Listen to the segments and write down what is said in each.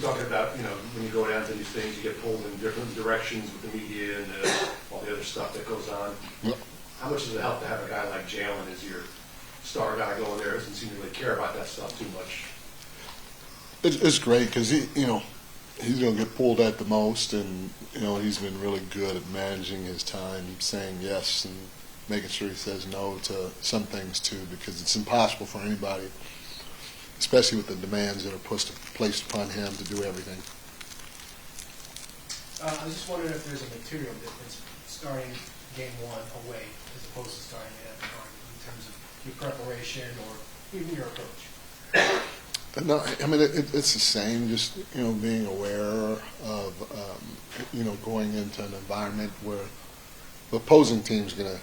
talking about, when you go down to these things, you get pulled in different directions with the media and all the other stuff that goes on. Yep. How much does it help to have a guy like Jalen as your star guy going there? Doesn't seem to really care about that stuff too much. It's great because he's going to get pulled at the most, and he's been really good at managing his time, saying yes and making sure he says no to some things too, because it's impossible for anybody, especially with the demands that are placed upon him to do everything. I was just wondering if there's a material difference starting game one away as opposed to starting it at the home in terms of your preparation or even your approach. No, I mean it's the same. Just being aware of going into an environment where the opposing team's going to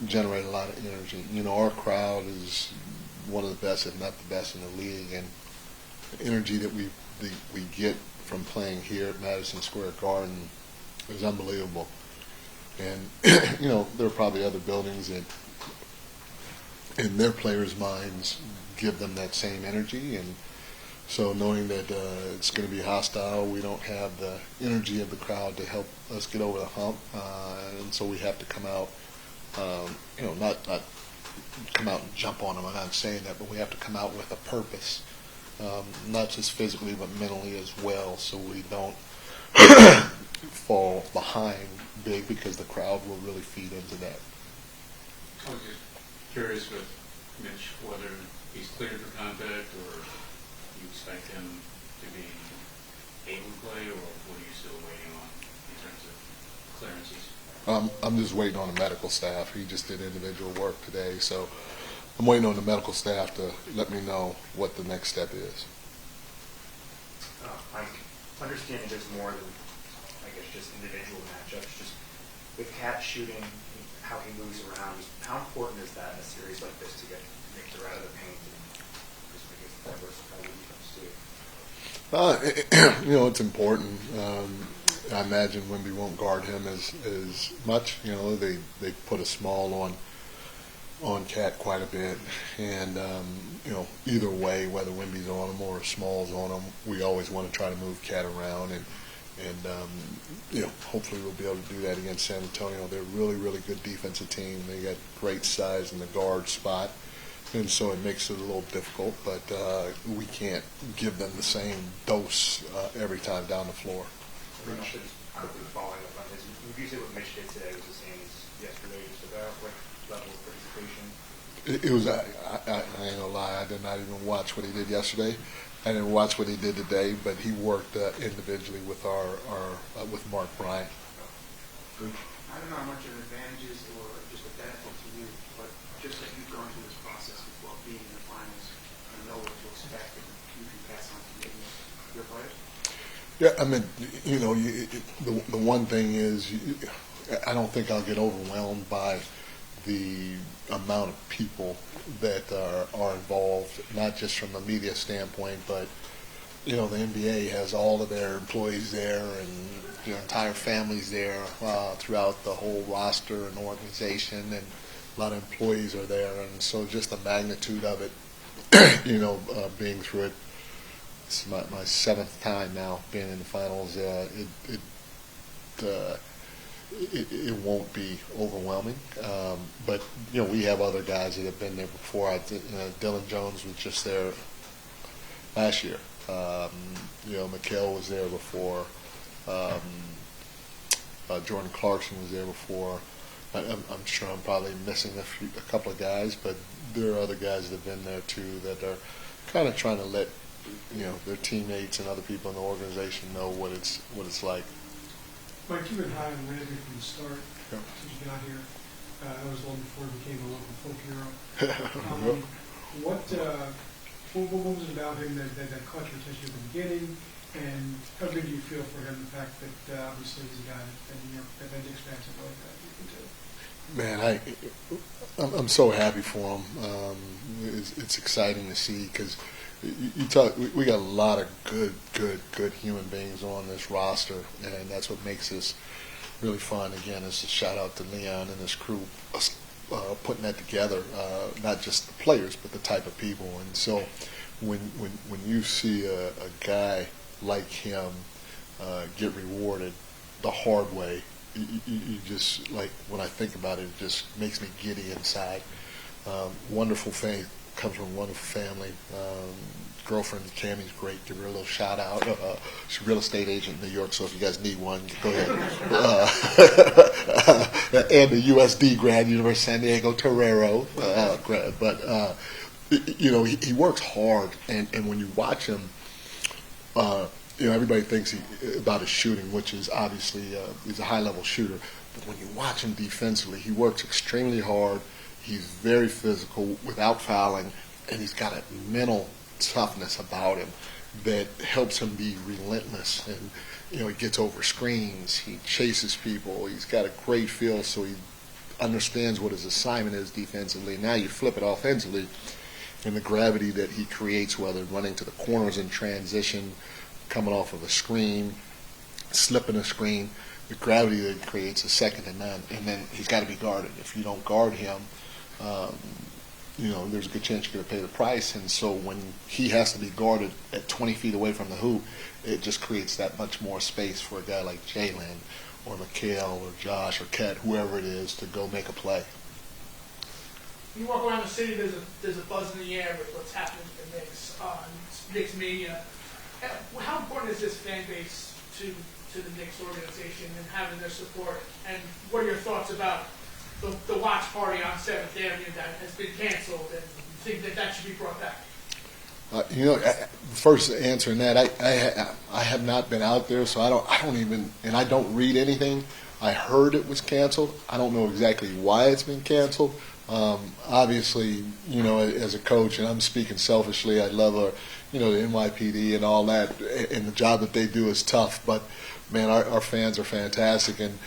generate a lot of energy. Our crowd is one of the best, if not the best, in the league, and the energy that we get from playing here at Madison Square Garden is unbelievable. And there are probably other buildings that, in their players' minds, give them that same energy, and so knowing that it's going to be hostile, we don't have the energy of the crowd to help us get over the hump, and so we have to come out, not come out and jump on them. I'm not saying that, but we have to come out with a purpose, not just physically but mentally as well, so we don't fall behind big, because the crowd will really feed into that. I was just curious with Mitch whether he's cleared for contact, or you expect him to be able to play, or what are you still waiting on in terms of clearances? I'm just waiting on the medical staff. He just did individual work today, so I'm waiting on the medical staff to let me know what the next step is. Mike, understanding there's more than, I guess, just individual matchups, just with Cat shooting, how he moves around, how important is that in a series like this to get Victor out of the paint and just make it diversify the defense too? It's important. I imagine Wemby won't guard him as much. They put a small on Cat quite a bit, and either way, whether Wemby's on him or Small's on him, we always want to try to move Cat around, and hopefully we'll be able to do that against San Antonio. They're a really, really good defensive team. They got great size in the guard spot, and so it makes it a little difficult, but we can't give them the same dose every time down the floor. Rich, quickly following up on his, would you say what Mitch did today was the same as yesterday, just about what level of participation? It was, I ain't gonna lie, I did not even watch what he did yesterday. I didn't watch what he did today, but he worked individually with with Mark Bryant. I don't know how much of an advantage is or just a benefit to you, but just that you've gone through this process before being in the finals and know what to expect, and you can pass on to maybe your players. Yeah, I mean, the one thing is, I don't think I'll get overwhelmed by the amount of people that are involved, not just from a media standpoint, but the NBA has all of their employees there and their entire families there throughout the whole roster and organization, and a lot of employees are there, and so just the magnitude of it, being through it. It's my seventh time now being in the finals. It won't be overwhelming, but we have other guys that have been there before. Dylan Jones was just there last year. Mikal was there before. Jordan Clarkson was there before. I'm sure I'm probably missing a couple of guys, but there are other guys that have been there too that are kind of trying to let their teammates and other people in the organization know what it's like. Mike, you've been high on Landry from the start since you got here. That was long before he became a local folk hero. What was it about him that caught your attention at the beginning, and how good do you feel for him, the fact that obviously he's a guy that Knicks fans have really got into? Man, I'm so happy for him. It's exciting to see, because we got a lot of good human beings on this roster, and that's what makes this really fun. Again, it's a shout out to Leon and his crew putting that together. Not just the players, but the type of people. And so when you see a guy like him get rewarded the hard way. You just, like, when I think about it, it just makes me giddy inside. Wonderful family, comes from a wonderful family. Girlfriend Cammie's great. Give her a little shout out. She's a real estate agent in New York, so if you guys need one, go ahead. And the USD grad, University of San Diego Torero grad. But he works hard, and when you watch him, everybody thinks about his shooting, which is obviously he's a high level shooter. But when you watch him defensively, he works extremely hard. He's very physical without fouling, and he's got a mental toughness about him that helps him be relentless. And he gets over screens, he chases people, he's got a great feel, so he understands what his assignment is defensively. Now you flip it offensively, and the gravity that he creates, whether running to the corners in transition, coming off of a screen, slipping a screen, the gravity that he creates is second to none. And then he's got to be guarded. If you don't guard him, there's a good chance you're going to pay the price. And so when he has to be guarded at 20 feet away from the hoop, it just creates that much more space for a guy like Jalen or Mikhail or Josh or Ket, whoever it is, to go make a play. You walk around the city, there's a buzz in the air with what's happening with the Knicks, Knicks mania. How important is this fan base to the Knicks organization and having their support? And what are your thoughts about the watch party on 7th Avenue that has been canceled, and you think that should be brought back? First answering that, I have not been out there, so I don't even, and I don't read anything. I heard it was canceled. I don't know exactly why it's been canceled. Obviously, as a coach, and I'm speaking selfishly, I love the NYPD and all that, and the job that they do is tough. But man, our fans are fantastic, and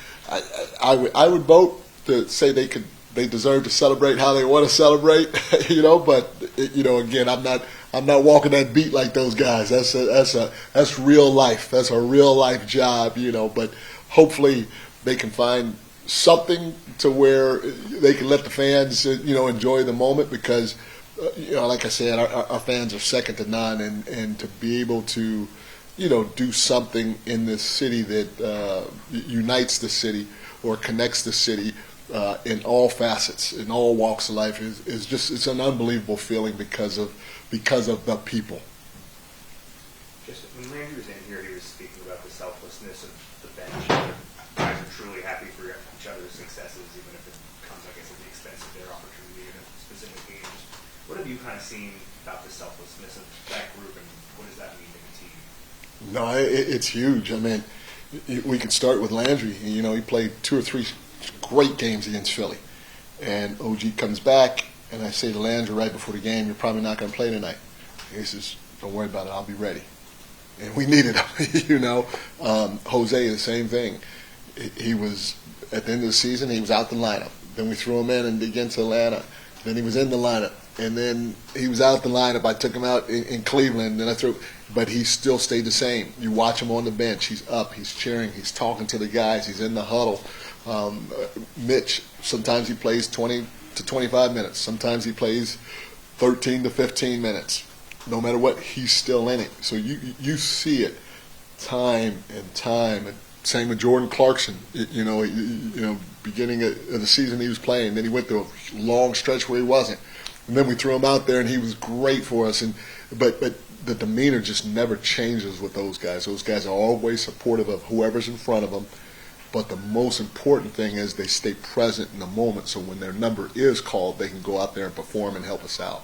I would vote to say they deserve to celebrate how they want to celebrate, But again, I'm not walking that beat like those guys. That's real life. That's a real life job, But hopefully they can find something to where they can let the fans, enjoy the moment, because, like I said, our fans are second to none, and to be able to, do something in this city that unites the city or connects the city in all facets, in all walks of life, is just, it's an unbelievable feeling because of the people. Just when Landry was in here, he was speaking about the selflessness of the bench. Guys are truly happy for each other's successes, even if it comes, I guess, at the expense of their opportunity in a specific game. Just what have you kind of seen about the selflessness of that group, and what does that mean to the team? No, it's huge. I mean, we could start with Landry. He played 2 or 3 great games against Philly, and OG comes back, and I say to Landry right before the game, "You're probably not going to play tonight." He says, "Don't worry about it. I'll be ready." And we needed him. Jose, the same thing. He was, at the end of the season, he was out the lineup. Then we threw him in and against Atlanta. Then he was in the lineup. And then he was out the lineup. I took him out in Cleveland. Then but he still stayed the same. You watch him on the bench. He's up. He's cheering. He's talking to the guys. He's in the huddle. Mitch, sometimes he plays 20 to 25 minutes. Sometimes he plays 13 to 15 minutes. No matter what, he's still in it. So you see it time and time. And same with Jordan Clarkson. Beginning of the season he was playing. Then he went through a long stretch where he wasn't. And then we threw him out there, and he was great for us. But the demeanor just never changes with those guys. Those guys are always supportive of whoever's in front of them. But the most important thing is they stay present in the moment, so when their number is called, they can go out there and perform and help us out.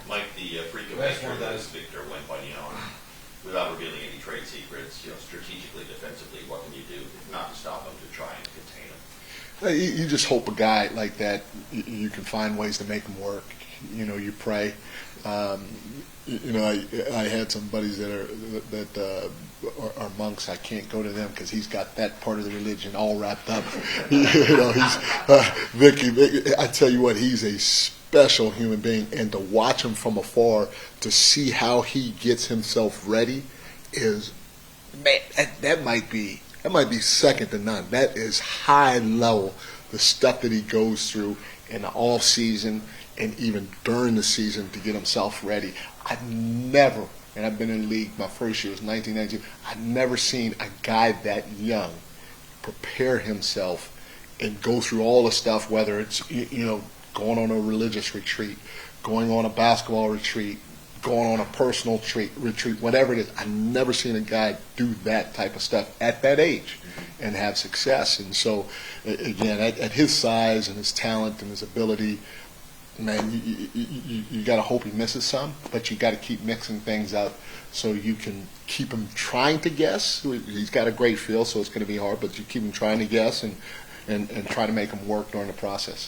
Like the freak of nature that is Victor Wembanyama, without revealing any trade secrets, strategically, defensively, what can you do if not to stop him, to try and contain him? You just hope a guy like that, you can find ways to make him work. You pray. I had some buddies that are monks. I can't go to them because he's got that part of the religion all wrapped up. He's Vicky. I tell you what, he's a special human being, and to watch him from afar, to see how he gets himself ready, is, man, that might be second to none. That is high level, the stuff that he goes through in the off season and even during the season to get himself ready. I've never, and I've been in the league, my first year was 1992. I've never seen a guy that young prepare himself and go through all the stuff, whether it's, going on a religious retreat, going on a basketball retreat, going on a personal retreat, whatever it is. I've never seen a guy do that type of stuff at that age and have success. And so, again, at his size and his talent and his ability, man, you got to hope he misses some, but you got to keep mixing things up so you can keep him trying to guess. He's got a great feel, so it's going to be hard, but you keep him trying to guess and try to make him work during the process.